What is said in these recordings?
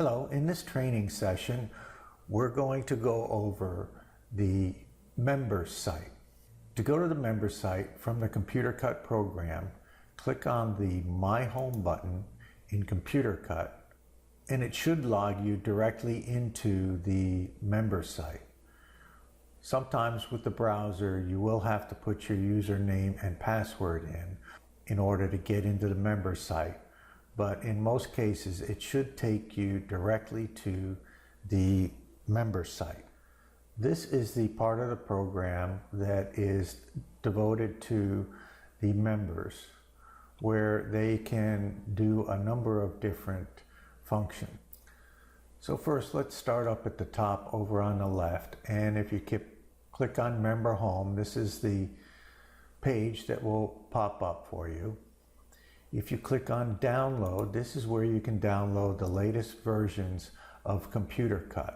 Hello, in this training session, we're going to go over the members site. To go to the members site from the ComputerCut program, click on the My Home button in ComputerCut, and it should log you directly into the members site. Sometimes with the browser, you will have to put your username and password in order to get into the members site. But in most cases, it should take you directly to the members site. This is the part of the program that is devoted to the members, where they can do a number of different functions. So first, let's start up at the top over on the left. And if you click on Member Home, this is the page that will pop up for you. If you click on Download, this is where you can download the latest versions of ComputerCut.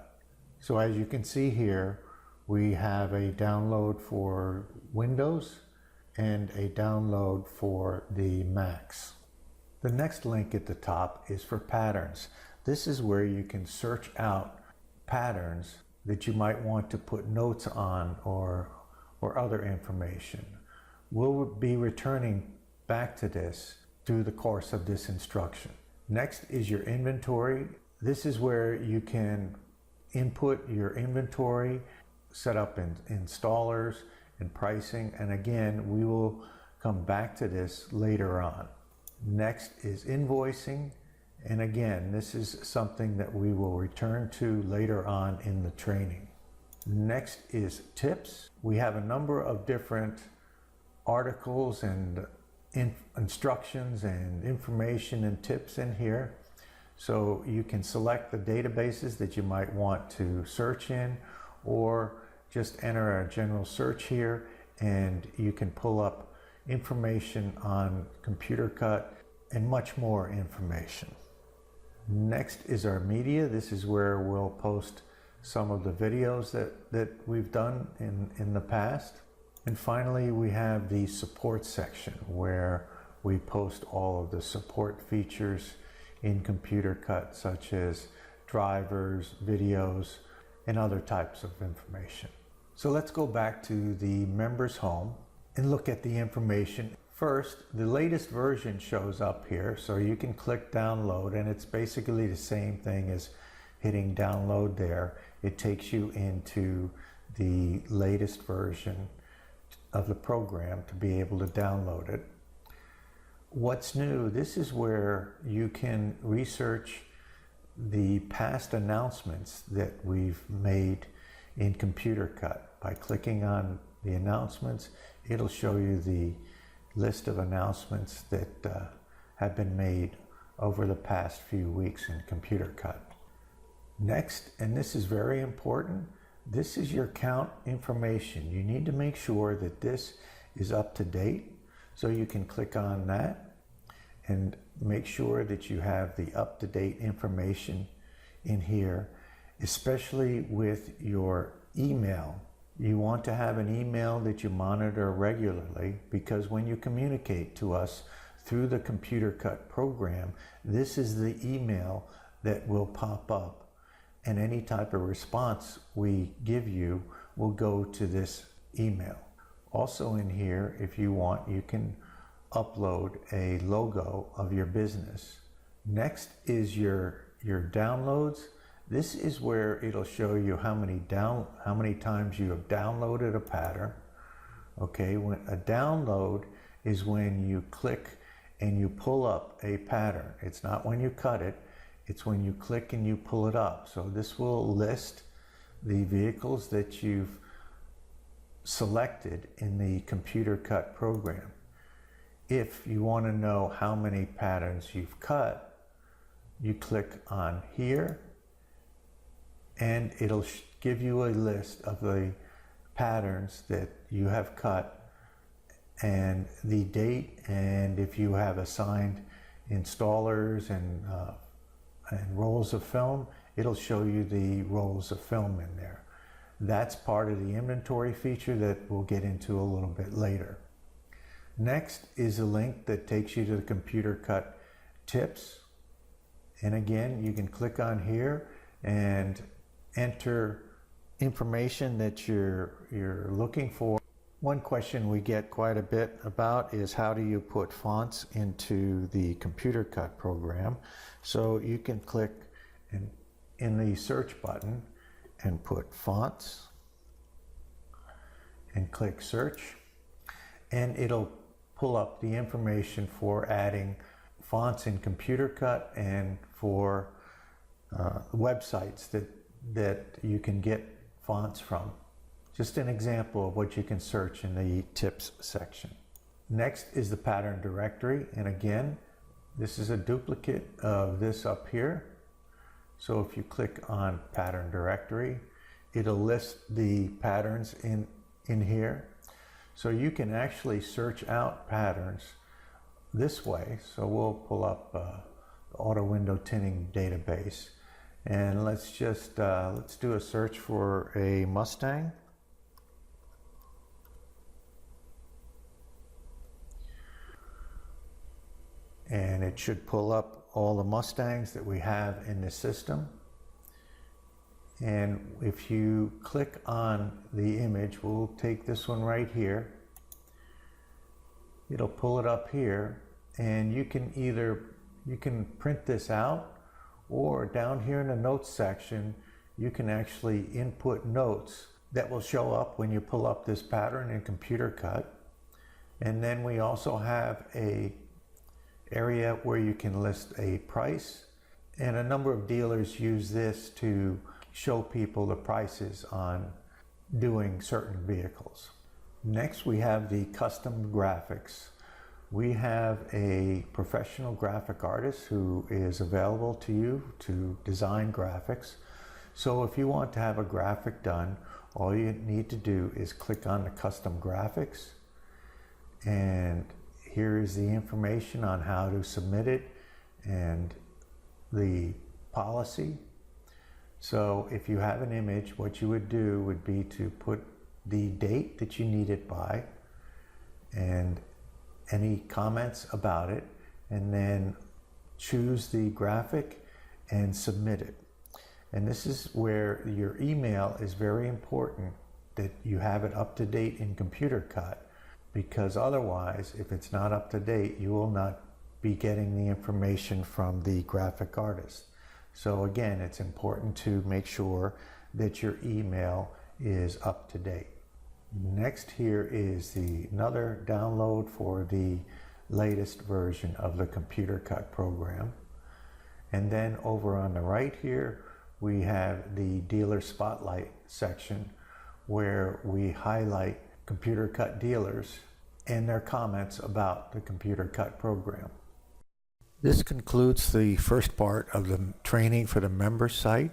So as you can see here, we have a download for Windows and a download for the Macs. The next link at the top is for patterns. This is where you can search out patterns that you might want to put notes on or other information. We'll be returning back to this through the course of this instruction. Next is your inventory. This is where you can input your inventory, set up installers and pricing, and again, we will come back to this later on. Next is invoicing, and again, this is something that we will return to later on in the training. Next is tips. We have a number of different articles and instructions and information and tips in here. So you can select the databases that you might want to search in, or just enter a general search here and you can pull up information on ComputerCut and much more information. Next is our media. This is where we'll post some of the videos that we've done in the past. And finally, we have the support section where we post all of the support features in ComputerCut, such as drivers, videos, and other types of information. So let's go back to the members home and look at the information. First, the latest version shows up here, so you can click download, and it's basically the same thing as hitting download there. It takes you into the latest version of the program to be able to download it. What's new, this is where you can research the past announcements that we've made in ComputerCut. By clicking on the announcements, it'll show you the list of announcements that have been made over the past few weeks in ComputerCut. Next, and this is very important, this is your count information. You need to make sure that this is up to date, so you can click on that and make sure that you have the up-to-date information in here, especially with your email. You want to have an email that you monitor regularly, because when you communicate to us through the ComputerCut program, this is the email that will pop up. And any type of response we give you will go to this email. Also in here, if you want, you can upload a logo of your business. Next is your downloads. This is where it'll show you how many times you have downloaded a pattern. Okay, when a download is when you click and you pull up a pattern. It's not when you cut it. It's when you click and you pull it up. So this will list the vehicles that you've selected in the ComputerCut program. If you want to know how many patterns you've cut, you click on here and it'll give you a list of the patterns that you have cut and the date, and if you have assigned installers and rolls of film, it'll show you the rolls of film in there. That's part of the inventory feature that we'll get into a little bit later. Next is a link that takes you to the ComputerCut tips. And again, you can click on here and enter information that you're looking for. One question we get quite a bit about is how do you put fonts into the ComputerCut program? So you can click in the search button and put fonts and click search, and it'll pull up the information for adding fonts in ComputerCut and for websites that you can get fonts from. Just an example of what you can search in the tips section. Next is the pattern directory, and again, this is a duplicate of this up here. So if you click on pattern directory, it'll list the patterns in here. So you can actually search out patterns this way. So we'll pull up auto window tinting database, and let's do a search for a Mustang. And it should pull up all the Mustangs that we have in the system. And if you click on the image, we'll take this one right here. It'll pull it up here, and you can print this out, or down here in the notes section, you can actually input notes that will show up when you pull up this pattern in ComputerCut. And then we also have a area where you can list a price, and a number of dealers use this to show people the prices on doing certain vehicles. Next, we have the custom graphics. We have a professional graphic artist who is available to you to design graphics. So if you want to have a graphic done, all you need to do is click on the custom graphics, and here is the information on how to submit it and the policy. So if you have an image, what you would do would be to put the date that you need it by and any comments about it, and then choose the graphic and submit it. And this is where your email is very important, that you have it up to date in ComputerCut, because otherwise, if it's not up to date, you will not be getting the information from the graphic artist. So again, it's important to make sure that your email is up to date. Next here is another download for the latest version of the ComputerCut program. And then over on the right here, we have the dealer spotlight section, where we highlight ComputerCut dealers and their comments about the ComputerCut program. This concludes the first part of the training for the member site.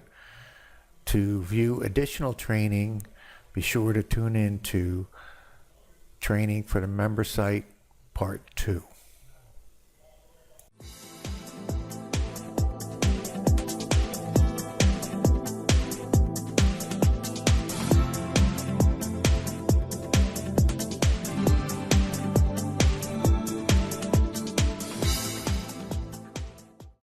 To view additional training, be sure to tune in to Training for the Member Site Part 2.